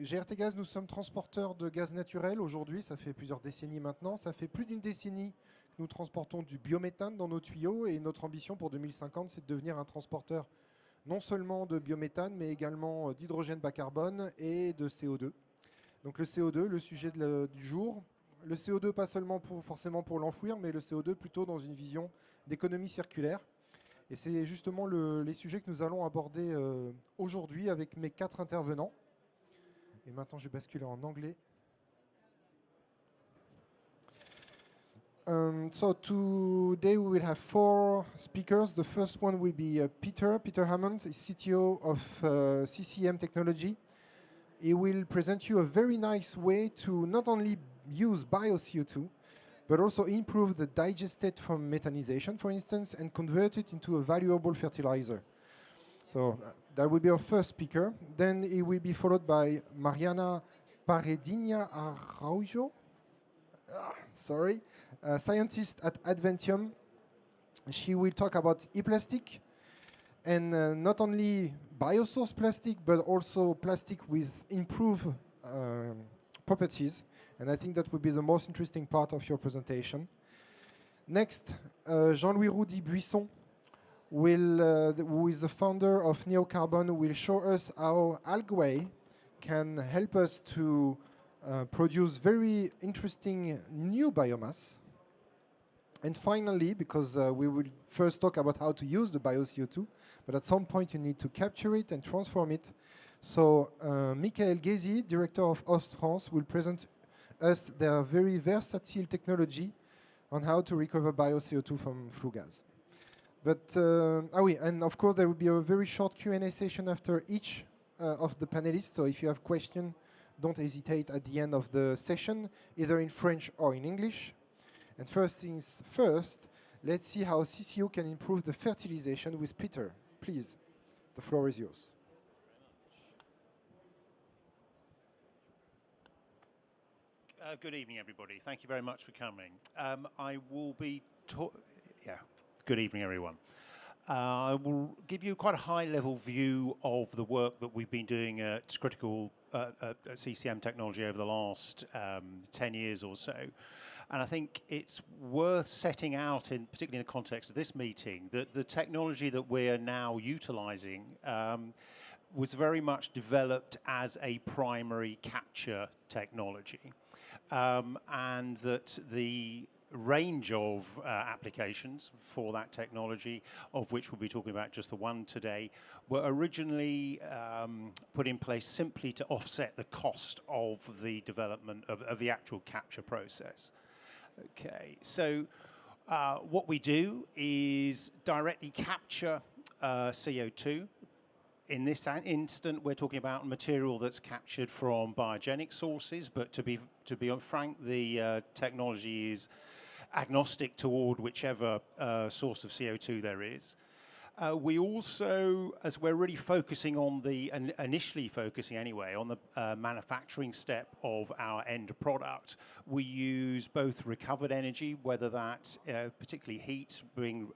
GRTgaz, nous sommes transporteurs de gaz naturel aujourd'hui, ça fait plusieurs décennies maintenant. Ça fait plus d'une décennie que nous transportons du biométhane dans nos tuyaux et notre ambition pour 2050, c'est de devenir un transporteur non seulement de biométhane, mais également d'hydrogène bas carbone et de CO2. Donc le CO2, le sujet du jour. Le CO2, pas seulement forcément pour l'enfouir, mais le CO2 plutôt dans une vision d'économie circulaire. Et c'est justement les sujets que nous allons aborder aujourd'hui avec mes 4 intervenants. Et maintenant, je vais basculer en anglais. So today we will have 4 speakers. The first one will be Peter Hammond, CTO of CCM Technology. He will present you a very nice way to not only use bio-CO2, but also improve the digestate from methanization, for instance, and convert it into a valuable fertilizer. So that will be our first speaker. Then he will be followed by Mariana PAREDINHA ARAUJO, sorry, a scientist at Avantium. She will talk about e-plastic, and not only biosourced plastic, but also plastic with improved properties. And I think that would be the most interesting part of your presentation. Next, Jean-Louis Roudy Buisson, who is the founder of Neocarbons, will show us how algae can help us to produce very interesting new biomass. And finally, because we will first talk about how to use the bio-CO2, but at some point you need to capture it and transform it. So GHEZZI, director of Ost France, will present us their very versatile technology on how to recover bio-CO2 from flue gas. But, and of course there will be a very short Q&A session after each of the panelists, so if you have questions, don't hesitate at the end of the session, either in French or in English. And first things first, let's see how CCU can improve the fertilization with Peter. Please, the floor is yours. Good evening, everybody. Thank you very much for coming. I will be good evening, everyone. I will give you quite a high-level view of the work that we've been doing at critical CCM technology over the last 10 years or so. And I think it's worth setting out, particularly in the context of this meeting, that the technology that we're now utilizing was very much developed as a primary capture technology. And that the range of applications for that technology, of which we'll be talking about just the one today, were originally put in place simply to offset the cost of the development of the actual capture process. Okay, so what we do is directly capture CO2. In this instant, we're talking about material that's captured from biogenic sources, but to be frank, the technology is agnostic toward whichever source of CO2 there is. We also, as we're really focusing on initially focusing anyway, on the manufacturing step of our end product, we use both recovered energy, whether that's particularly heat being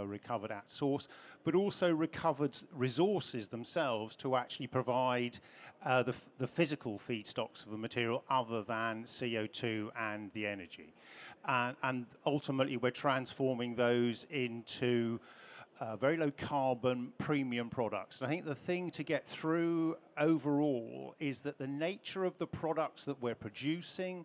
recovered at source, but also recovered resources themselves to actually provide the physical feedstocks of the material other than CO2 and the energy. And ultimately, we're transforming those into very low carbon premium products. And I think the thing to get through overall is that the nature of the products that we're producing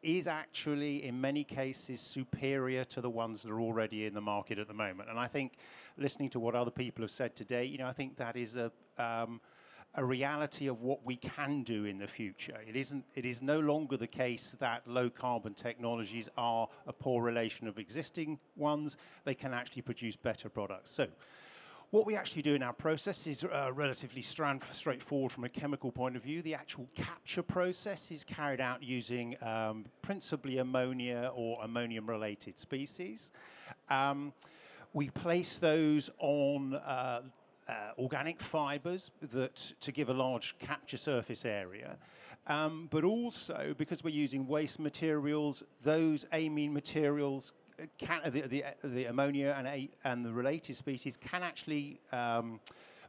is actually, in many cases, superior to the ones that are already in the market at the moment. And I think, listening to what other people have said today, I think that is a reality of what we can do in the future. It is no longer the case that low carbon technologies are a poor relation of existing ones. They can actually produce better products. So what we actually do in our process is relatively straightforward from a chemical point of view. The actual capture process is carried out using principally ammonia or ammonium-related species. We place those on organic fibers to give a large capture surface area. But also, because we're using waste materials, those amine materials, the ammonia and the related species can actually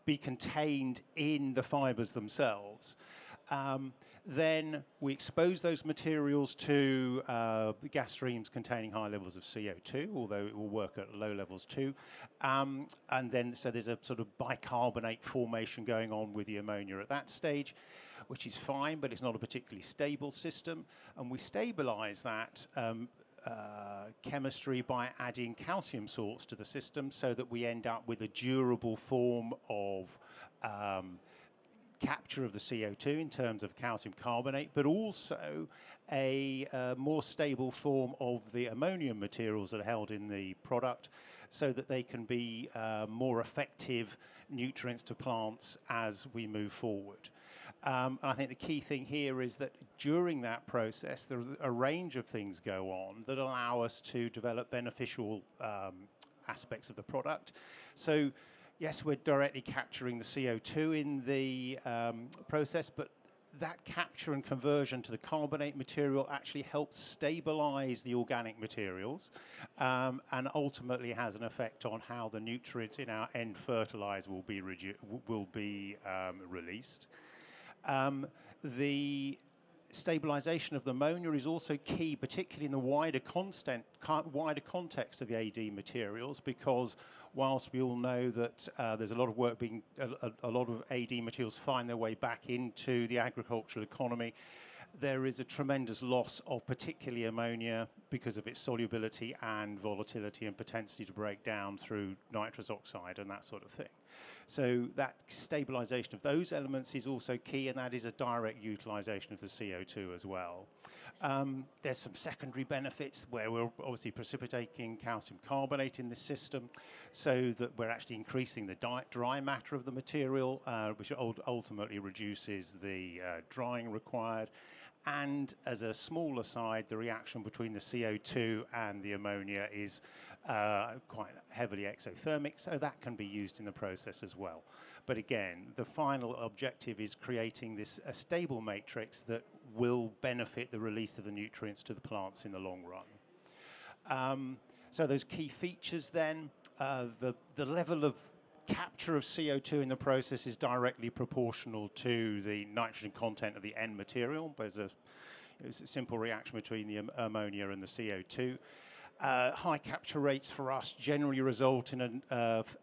be contained in the fibers themselves. Then we expose those materials to the gas streams containing high levels of CO2, although it will work at low levels too. And then, so there's a sort of bicarbonate formation going on with the ammonia at that stage, which is fine, but it's not a particularly stable system. And we stabilize that chemistry by adding calcium salts to the system so that we end up with a durable form of capture of the CO2 in terms of calcium carbonate, but also a more stable form of the ammonium materials that are held in the product so that they can be more effective nutrients to plants as we move forward. And I think the key thing here is that during that process, there are a range of things go on that allow us to develop beneficial aspects of the product. So yes, we're directly capturing the CO2 in the process, but that capture and conversion to the carbonate material actually helps stabilize the organic materials and ultimately has an effect on how the nutrients in our end fertilizer will be released. The stabilization of the ammonia is also key, particularly in the wider context of the AD materials, because whilst we all know that there's a lot of work being, a lot of AD materials find their way back into the agricultural economy, there is a tremendous loss of particularly ammonia because of its solubility and volatility and potentially to break down through nitrous oxide and that sort of thing. So that stabilization of those elements is also key, and that is a direct utilization of the CO2 as well. There's some secondary benefits where we're obviously precipitating calcium carbonate in the system so that we're actually increasing the dry matter of the material, which ultimately reduces the drying required. And as a small aside, the reaction between the CO2 and the ammonia is quite heavily exothermic, so that can be used in the process as well. But again, the final objective is creating this stable matrix that will benefit the release of the nutrients to the plants in the long run. So those key features then, the level of capture of CO2 in the process is directly proportional to the nitrogen content of the end material. There's a simple reaction between the ammonia and the CO2. High capture rates for us generally result in an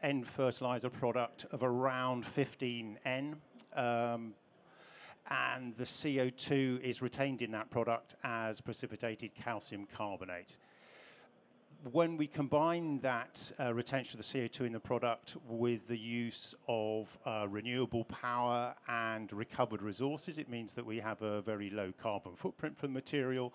end fertilizer product of around 15N, and the CO2 is retained in that product as precipitated calcium carbonate. When we combine that retention of the CO2 in the product with the use of renewable power and recovered resources, it means that we have a very low carbon footprint for the material.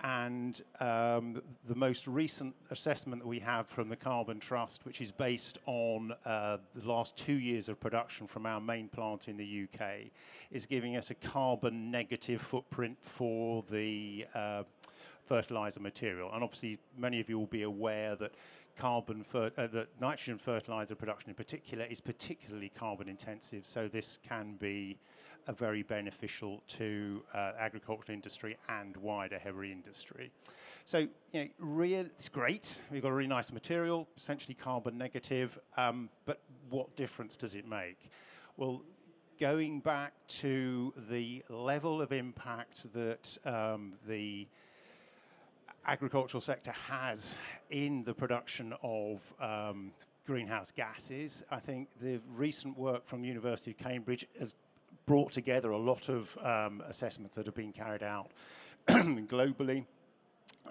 And the most recent assessment that we have from the Carbon Trust, which is based on the last 2 years of production from our main plant in the UK, is giving us a carbon negative footprint for the fertilizer material. And obviously many of you will be aware that that nitrogen fertilizer production in particular is particularly carbon intensive, so this can be very beneficial to agricultural industry and wider heavy industry. So, you know, it's great. We've got a really nice material, essentially carbon negative, but what difference does it make? Well, going back to the level of impact that the agricultural sector has in the production of greenhouse gases, I think the recent work from the University of Cambridge has brought together a lot of assessments that have been carried out globally.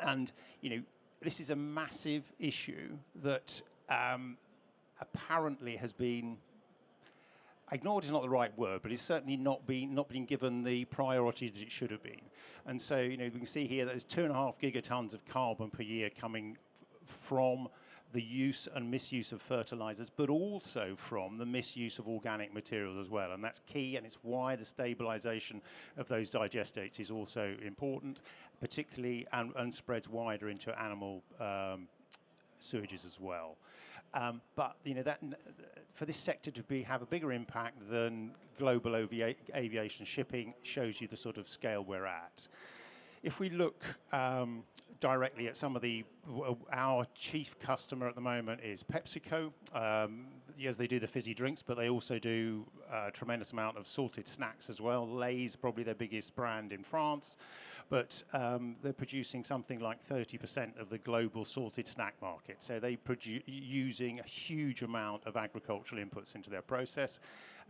And, you know, this is a massive issue that apparently has been ignored is not the right word, but it's certainly not been given the priority that it should have been. And so, you know, we can see here that there's 2.5 gigatons of carbon per year coming from the use and misuse of fertilizers, but also from the misuse of organic materials as well. And that's key, and it's why the stabilization of those digestates is also important, particularly and spreads wider into animal sewages as well. But you know, that for this sector to have a bigger impact than global aviation shipping shows you the sort of scale we're at. if we look directly at some of our chief customer at the moment is PepsiCo. Yes, they do the fizzy drinks, but they also do a tremendous amount of salted snacks as well. Lay's probably their biggest brand in France, but they're producing something like 30% of the global salted snack market. So they using a huge amount of agricultural inputs into their process.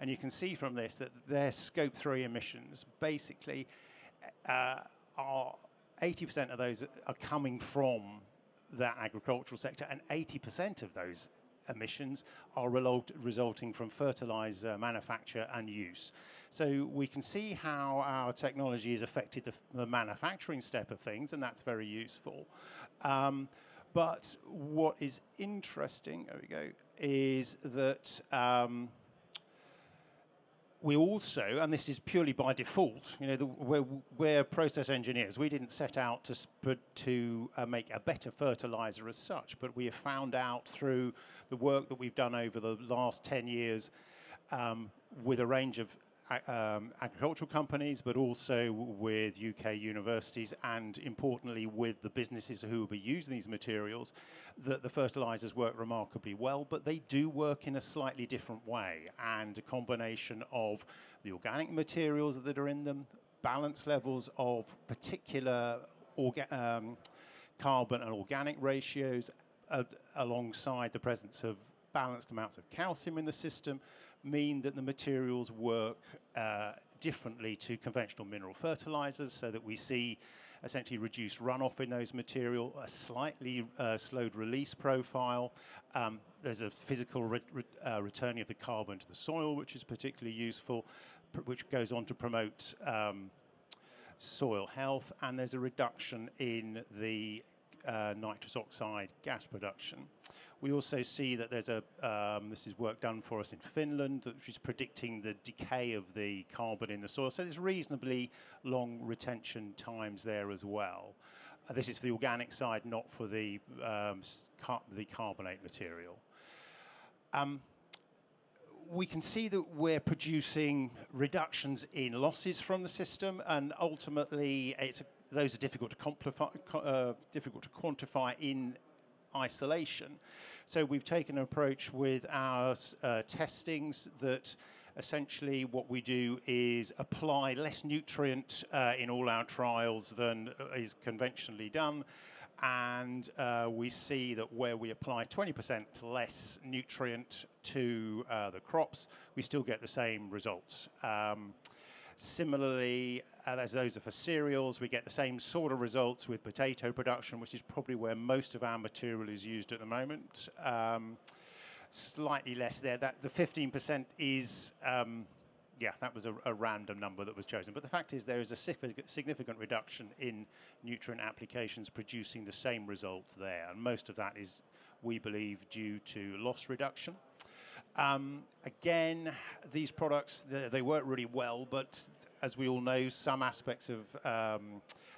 And you can see from this that their Scope 3 emissions basically are 80% of those are coming from that agricultural sector, and 80% of those emissions are resulting from fertilizer manufacture and use. So we can see how our technology has affected the manufacturing step of things, and that's very useful. But what is interesting, there we go, is that we also, and this is purely by default, you know, we're process engineers. We didn't set out to make a better fertilizer as such, but we have found out through the work that we've done over the last 10 years with a range of agricultural companies, but also with UK universities, and importantly with the businesses who will be using these materials, that the fertilizers work remarkably well, but they do work in a slightly different way, and a combination of the organic materials that are in them, balance levels of particular carbon and organic ratios, alongside the presence of balanced amounts of calcium in the system, mean that the materials work differently to conventional mineral fertilizers, so that we see essentially reduced runoff in those materials, a slightly slowed release profile. There's a physical returning of the carbon to the soil, which is particularly useful, which goes on to promote soil health, and there's a reduction in the nitrous oxide gas production. We also see that there's this is work done for us in Finland, which is predicting the decay of the carbon in the soil. So there's reasonably long retention times there as well. This is for the organic side, not for the carbonate material. We can see that we're producing reductions in losses from the system, and ultimately those are difficult to quantify in isolation. So we've taken an approach with our testings that essentially what we do is apply less nutrient in all our trials than is conventionally done, and we see that where we apply 20% less nutrient to the crops, we still get the same results. Similarly, as those are for cereals, we get the same sort of results with potato production, which is probably where most of our material is used at the moment. Slightly less there. The 15% is, yeah, that was a random number that was chosen. But the fact is there is a significant reduction in nutrient applications producing the same result there. And most of that is, we believe, due to loss reduction. Again, these products, they work really well, but as we all know, some aspects of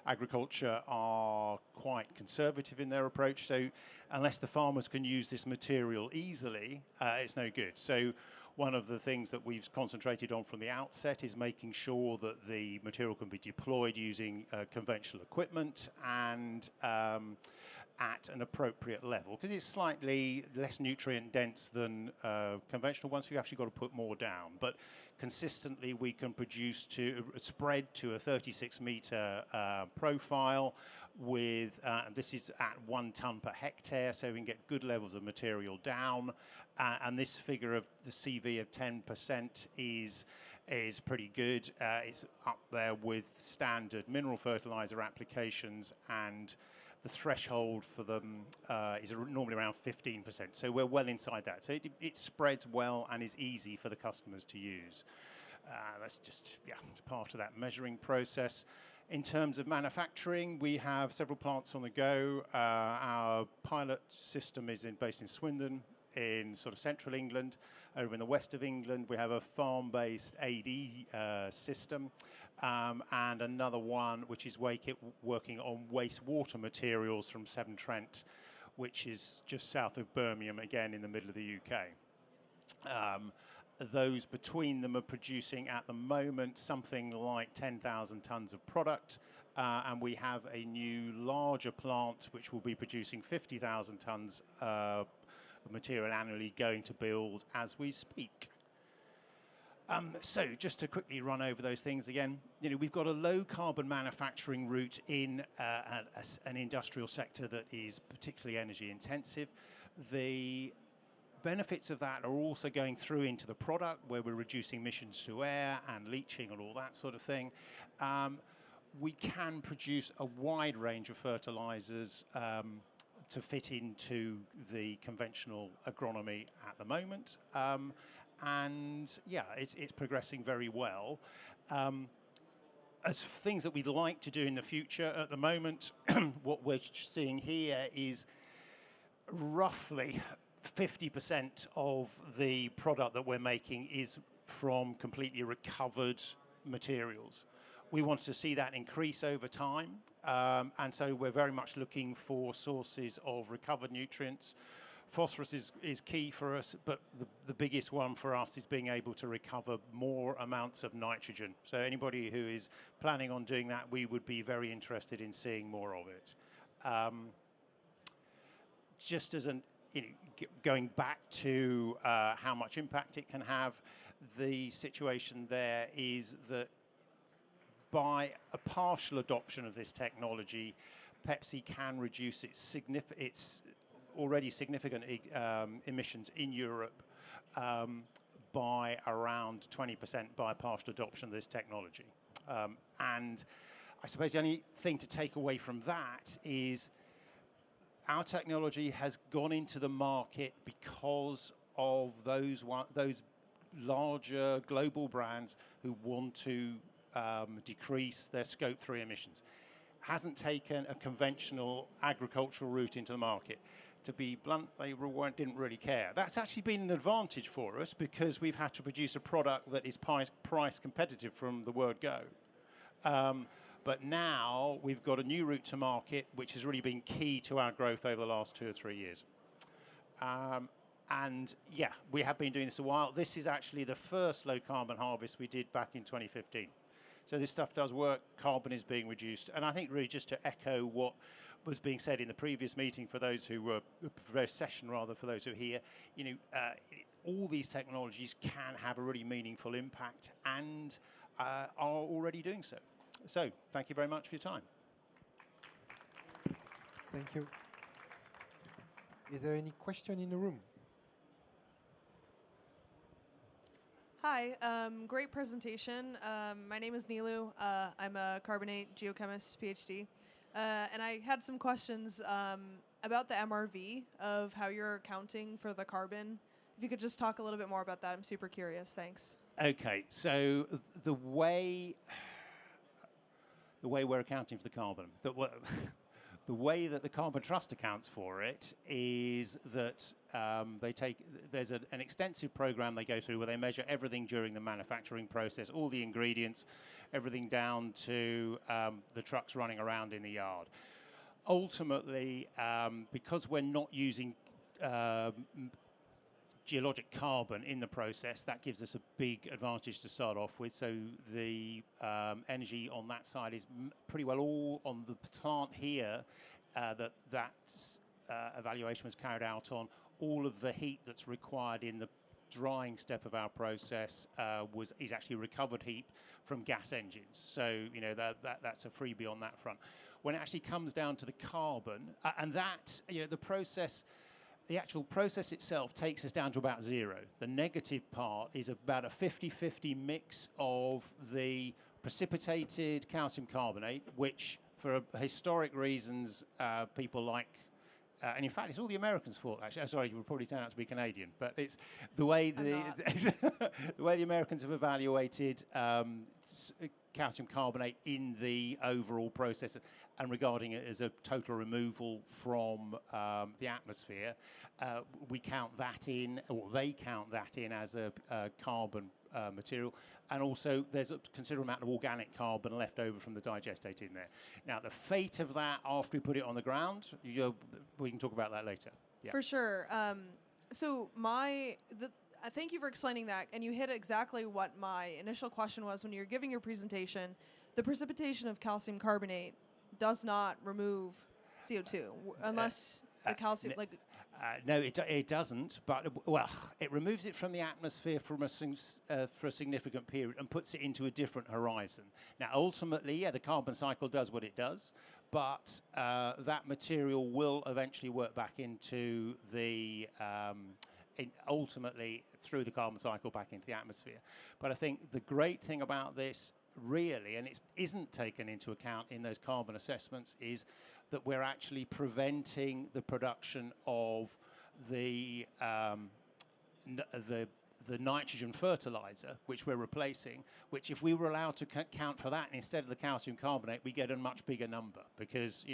agriculture are quite conservative in their approach. So unless the farmers can use this material easily, it's no good. So one of the things that we've concentrated on from the outset is making sure that the material can be deployed using conventional equipment and at an appropriate level, because it's slightly less nutrient dense than conventional ones, so you actually got to put more down. But consistently we can produce spread to a 36-meter profile with, this is at 1 ton per hectare, so we can get good levels of material down. And this figure of the CV of 10% is pretty good. It's up there with standard mineral fertilizer applications, and the threshold for them is normally around 15%. So we're well inside that. So it spreads well and is easy for the customers to use. That's just, yeah, part of that measuring process. In terms of manufacturing, we have several plants on the go. Our pilot system is based in Swindon, in sort of central England. Over in the west of England, we have a farm-based AD system. And another one which is working on wastewater materials from Severn Trent, which is just south of Birmingham, again in the middle of the UK. Those between them are producing at the moment something like 10,000 tonnes of product, and we have a new larger plant which will be producing 50,000 tonnes of material annually going to build as we speak. So just to quickly run over those things again, we've got a low carbon manufacturing route in an industrial sector that is particularly energy intensive. The benefits of that are also going through into the product where we're reducing emissions to air and leaching and all that sort of thing. We can produce a wide range of fertilizers to fit into the conventional agronomy at the moment. And yeah, it's progressing very well. As things that we'd like to do in the future, at the moment, what we're seeing here is roughly 50% of the product that we're making is from completely recovered materials. We want to see that increase over time, and so we're very much looking for sources of recovered nutrients. Phosphorus is key for us, but the biggest one for us is being able to recover more amounts of nitrogen. So anybody who is planning on doing that, we would be very interested in seeing more of it. Just as going back to how much impact it can have, the situation there is that by a partial adoption of this technology, Pepsi can reduce its already significant emissions in Europe by around 20% by partial adoption of this technology. And I suppose the only thing to take away from that is our technology has gone into the market because of those larger global brands who want to decrease their Scope 3 emissions. Hasn't taken a conventional agricultural route into the market. To be blunt, they didn't really care. That's actually been an advantage for us because we've had to produce a product that is price competitive from the word go. But now we've got a new route to market, which has really been key to our growth over the last 2 or 3 years. And yeah, we have been doing this a while. This is actually the first low carbon harvest we did back in 2015. So this stuff does work, carbon is being reduced. And I think really just to echo what was being said in the previous meeting for those who were, session rather, for those who are here, all these technologies can have a really meaningful impact and are already doing so. So thank you very much for your time. Thank you. Is there any question in the room? Hi, great presentation. My name is Nilu. I'm a carbonate geochemist, PhD. And I had some questions about the MRV of how you're accounting for the carbon. If you could just talk a little bit more about that, I'm super curious. Thanks. Okay, so the way we're accounting for the carbon, the way that the Carbon Trust accounts for it is that there's an extensive program they go through where they measure everything during the manufacturing process, all the ingredients, everything down to the trucks running around in the yard. Ultimately, because we're not using geologic carbon in the process, that gives us a big advantage to start off with. So the energy on that side is pretty well all on the plant here that evaluation was carried out on. All of the heat that's required in the drying step of our process is actually recovered heat from gas engines. So that's a freebie on that front. When it actually comes down to the carbon, and that the actual process itself takes us down to about 0. The negative part is about a 50-50 mix of the precipitated calcium carbonate, which for historic reasons people like, and in fact it's all the Americans' fault actually. Sorry, you would probably turn out to be Canadian, but it's the way the way the Americans have evaluated calcium carbonate in the overall process and regarding it as a total removal from the atmosphere. We count that in, or they count that in as a carbon material, and also there's a considerable amount of organic carbon left over from the digestate in there. Now, the fate of that after we put it on the ground, we can talk about that later. Yeah. For sure. So thank you for explaining that. And you hit exactly what my initial question was when you were giving your presentation. The precipitation of calcium carbonate does not remove CO2 unless the calcium, no, it doesn't. But well, it removes it from the atmosphere for a significant period and puts it into a different horizon. Now, ultimately, yeah, the carbon cycle does what it does, but that material will eventually work back into the ultimately through the carbon cycle back into the atmosphere. But I think the great thing about this, really, and it isn't taken into account in those carbon assessments, is that we're actually preventing the production of the nitrogen fertilizer, which we're replacing, which if we were allowed to count for that instead of the calcium carbonate, we get a much bigger number, because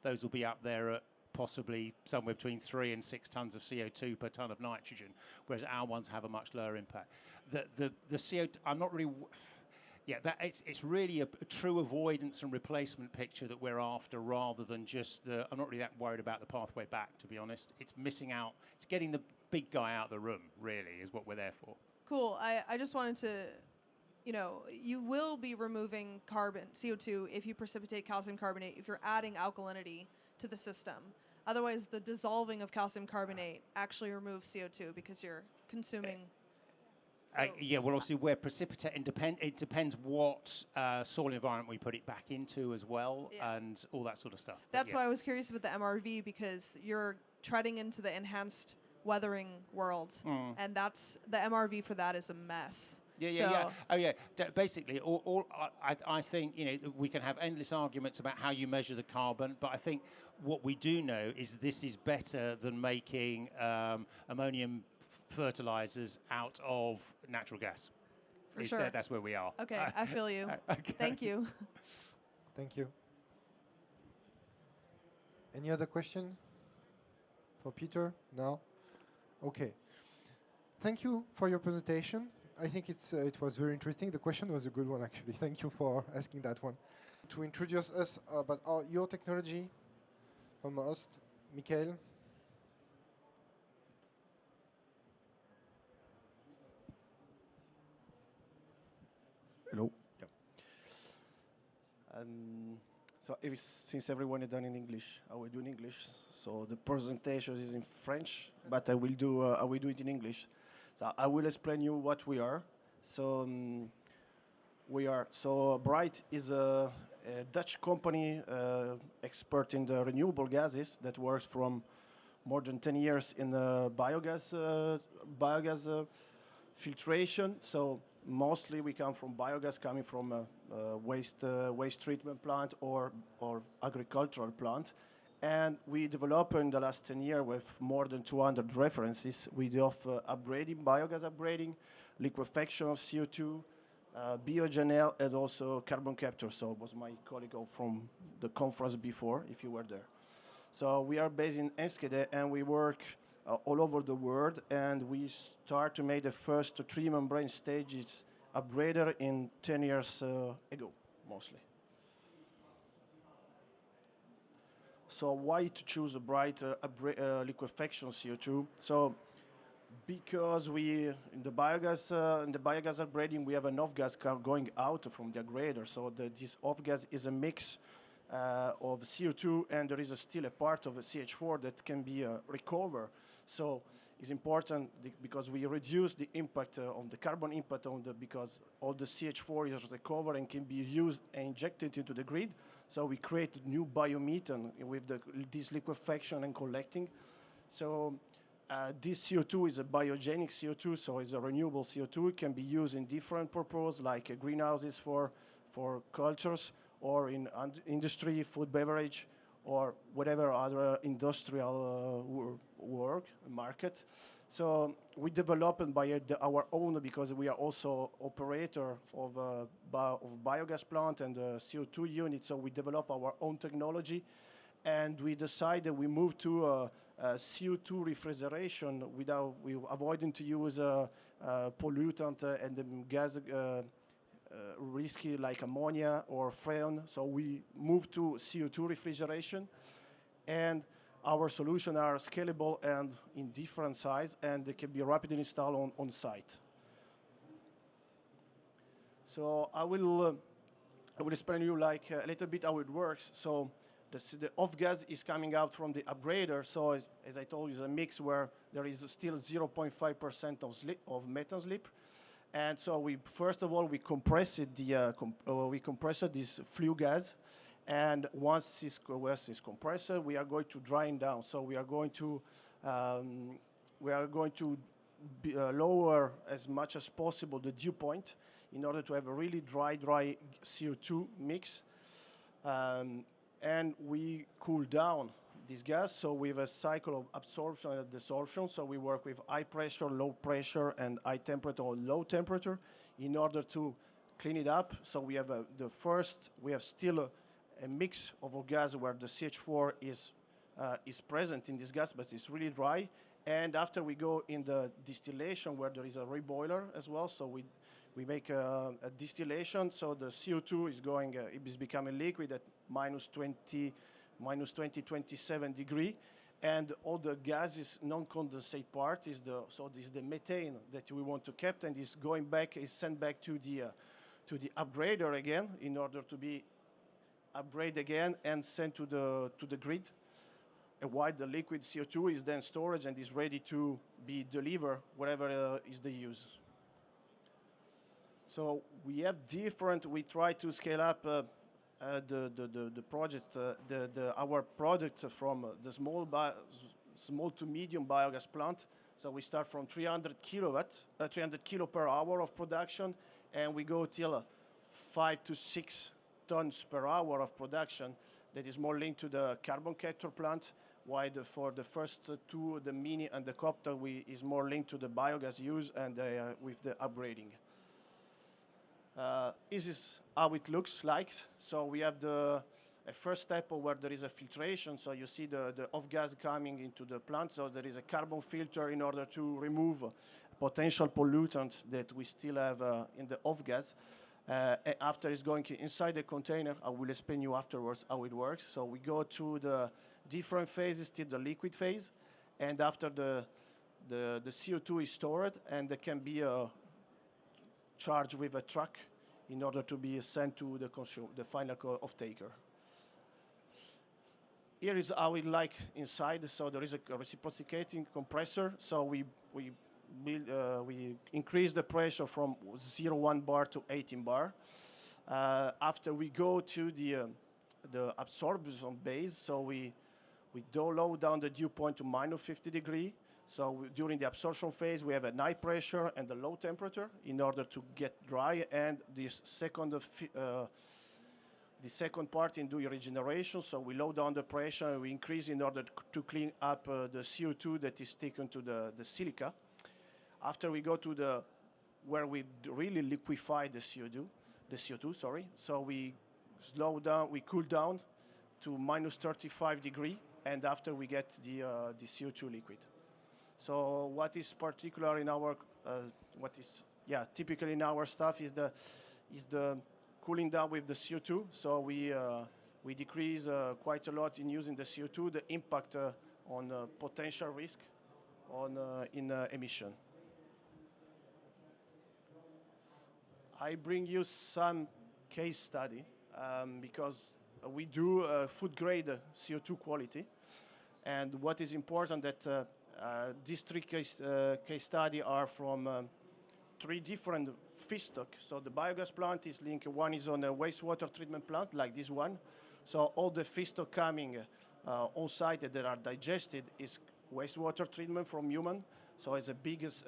those will be up there at possibly somewhere between 3 and 6 tons of CO2 per ton of nitrogen, whereas our ones have a much lower impact. The CO2, I'm not really... Yeah, it's really a true avoidance and replacement picture that we're after, rather than just I'm not really that worried about the pathway back, to be honest. It's missing out. It's getting the big guy out of the room, really, is what we're there for. Cool. I just wanted to, you will be removing CO2, if you precipitate calcium carbonate, if you're adding alkalinity to the system. Otherwise, the dissolving of calcium carbonate actually removes CO2 because you're consuming... yeah, well, obviously, where precipitate, it depends what soil environment we put it back into as well, and all that sort of stuff. That's why I was curious about the MRV, because you're treading into the enhanced weathering world, and the MRV for that is a mess. Yeah. Oh, yeah. Basically, I think we can have endless arguments about how you measure the carbon, but I think what we do know is this is better than making ammonium fertilizers out of natural gas. For sure. That's where we are. Okay, I feel you. Okay. Thank you. Thank you. Any other question for Peter? No? Okay. Thank you for your presentation. I think it was very interesting. The question was a good one, actually. Thank you for asking that one. To introduce us about your technology from us, Michael. Hello. Yep. So since everyone is done in English, I will do in English. So the presentation is in French, but I will do it in English. So I will explain you what we are. So Bright is a Dutch company expert in the renewable gases that works from more than 10 years in biogas filtration. So mostly we come from biogas coming from a waste treatment plant or agricultural plant. And we developed in the last 10 years with more than 200 references. We do upgrading, biogas upgrading, liquefaction of CO2, biogenel, and also carbon capture. So it was my colleague from the conference before, if you were there. So we are based in Enschede, and we work all over the world, and we start to make the first 3 membrane stages upgrader in 10 years ago, mostly. So why to choose a Bright liquefaction CO2? So because in the biogas upgrading, we have an off-gas going out from the upgrader. So this off-gas is a mix of CO2, and there is still a part of a CH4 that can be recovered. So it's important because we reduce the impact of the carbon impact because all the CH4 is recovered and can be used and injected into the grid. So we create new biomethane with this liquefaction and collecting. So this CO2 is a biogenic CO2, so it's a renewable CO2. It can be used in different purposes, like greenhouses for cultures, or in industry, food, beverage, or whatever other industrial work, market. So we develop it by our own, because we are also operator of biogas plant and CO2 unit. So we develop our own technology, and we decided we move to CO2 refrigeration without avoiding to use pollutant and gas risky like ammonia or freon. So we moved to CO2 refrigeration, and our solutions are scalable and in different size, and they can be rapidly installed on site. So I will explain you like a little bit how it works. So the off gas is coming out from the upgrader. So as I told you, it's a mix where there is still 0.5% of methane slip. And so first of all we compress this flue gas, and once it's compressed, we are going to dry it down. So we are going to lower as much as possible the dew point in order to have a really dry CO2 mix. And we cool down this gas, so we have a cycle of absorption and desorption. So we work with high pressure, low pressure, and high temperature or low temperature in order to clean it up. So we have we have still a mix of a gas where the CH4 is present in this gas, but it's really dry. And after we go in the distillation, where there is a reboiler as well, so we make a distillation, so the CO2 is it is becoming liquid at minus 27 degree, and all the gases non-condensate part is this is the methane that we want to keep, and is sent back to the upgrader again in order to be upgraded again and sent to the grid. And while the liquid CO2 is then stored and is ready to be delivered wherever is the use. So we try to scale up the project, our product from the small to medium biogas plant. So we start from 300 kilo per hour of production, and we go till 5 to 6 tons per hour of production. That is more linked to the carbon capture plant, while for the first two, the mini and the copter, is more linked to the biogas use and with the upgrading. This is how it looks like. So we have a first step where there is a filtration. So you see the off gas coming into the plant. So there is a carbon filter in order to remove potential pollutants that we still have in the off gas. After it's going inside the container, I will explain you afterwards how it works. So we go through the different phases till the liquid phase, and after the CO2 is stored, and it can be charged with a truck in order to be sent to the final off-taker. Here is how it like inside. So there is a reciprocating compressor. So we increase the pressure from 0.1 bar to 18 bar. After we go to the absorption base, so we lower down the dew point to minus 50 degree. So during the absorption phase, we have a high pressure and a low temperature in order to get dry. And this the second part in doing regeneration, so we lower down the pressure and we increase in order to clean up the CO2 that is taken to the silica. After we go to where we really liquefy the CO2, sorry. So we cool down to minus 35 degree, and after we get the CO2 liquid. So what is particular in our, typical in our stuff is the cooling down with the CO2. So we decrease quite a lot in using the CO2, the impact on potential risk in emission. I bring you some case study because we do food grade CO2 quality, and what is important that these three case study are from 3 different feedstock. So the biogas plant is linked. One is on a wastewater treatment plant like this one. So all the feedstock coming on site that are digested is wastewater treatment from human. So it's the biggest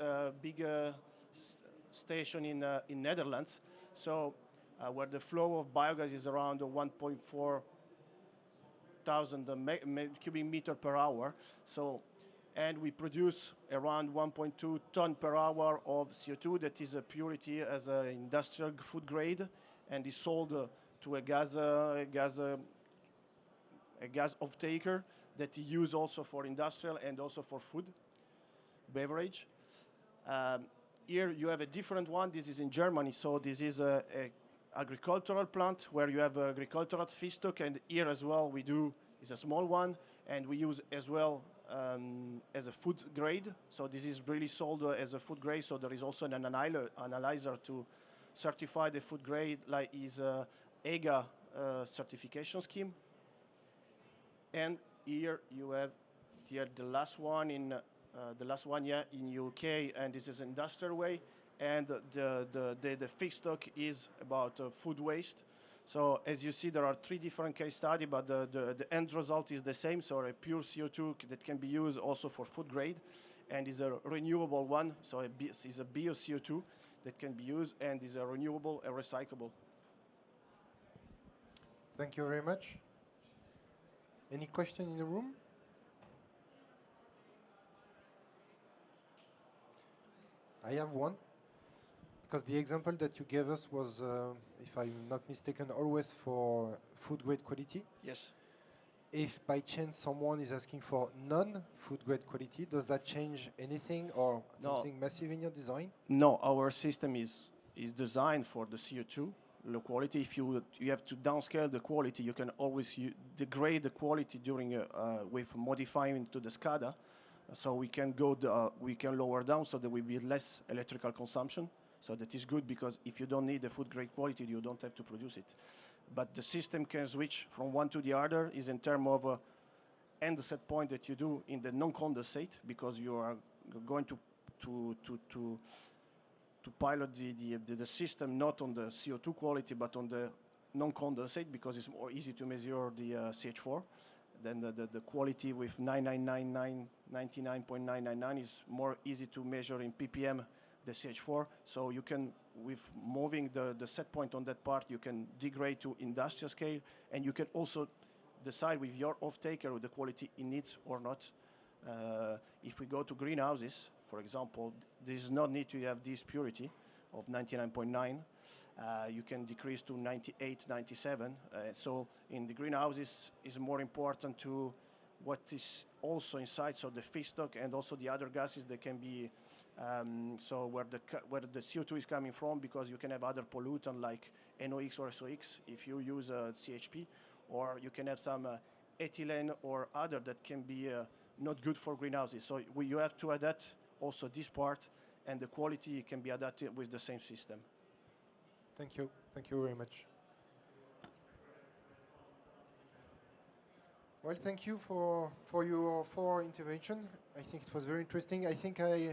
station in Netherlands. So where the flow of biogas is around 1.4 thousand cubic meter per hour. So, and we produce around 1.2 ton per hour of CO2 that is a purity as an industrial food grade, and is sold to a gas off-taker that he use also for industrial and also for food, beverage. Here you have a different one. This is in Germany, so this is a agricultural plant where you have agricultural feedstock, and here as well we do is a small one, and we use as well as a food grade. So this is really sold as a food grade. So there is also an analyzer to certify the food grade, like is EGA certification scheme. And here you have the last one in in UK, and this is industrial way. And the feedstock is about food waste. So as you see, there are 3 different case studies, but the end result is the same. So a pure CO2 that can be used also for food grade, and is a renewable one. So it's a bio CO2 that can be used, and is a renewable and recyclable. Thank you very much. Any question in the room? I have one. Because the example that you gave us was, if I'm not mistaken, always for food grade quality. Yes. If by chance someone is asking for non-food grade quality, does that change anything or something massive in your design? No, our system is designed for the CO2 low quality. If you have to downscale the quality, you can always degrade the quality during with modifying to the SCADA. So we can we can lower down, so there will be less electrical consumption. So that is good, because if you don't need the food grade quality, you don't have to produce it. But the system can switch from one to the other, is in terms of end set point that you do in the non-condensate, because you are going to pilot the system not on the CO2 quality but on the non-condensate, because it's more easy to measure the CH4. Then the quality with 99.999 is more easy to measure in ppm, the CH4. So you can, with moving the set point on that part, you can degrade to industrial scale, and you can also decide with your off-taker the quality it needs or not. If we go to greenhouses, for example, there is no need to have this purity of 99.9. You can decrease to 98, 97. So in the greenhouses, it's more important to what is also inside, so the feedstock and also the other gases that can be, so where the CO2 is coming from, because you can have other pollutant like NOx or SOx if you use CHP, or you can have some ethylene or other that can be not good for greenhouses. So you have to adapt also this part, and the quality can be adapted with the same system. Thank you. Thank you very much. Well, thank you for your 4 intervention. I think it was very interesting. I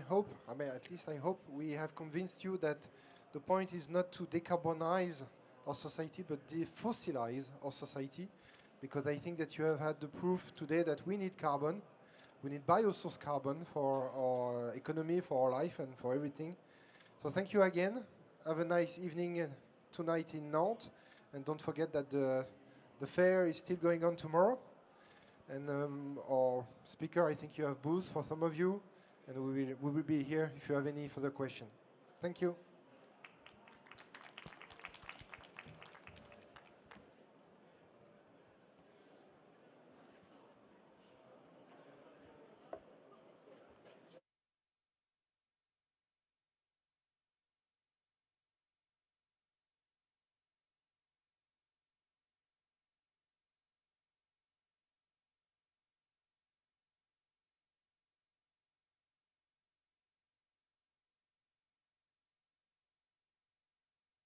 hope, at least I hope we have convinced you that the point is not to decarbonize our society, but defossilize our society, because I think that you have had the proof today that we need carbon. We need biosource carbon for our economy, for our life, and for everything. So thank you again. Have a nice evening tonight in Nantes. And don't forget that the fair is still going on tomorrow. And our speaker, I think you have booths for some of you. And we will be here if you have any further questions. Thank you.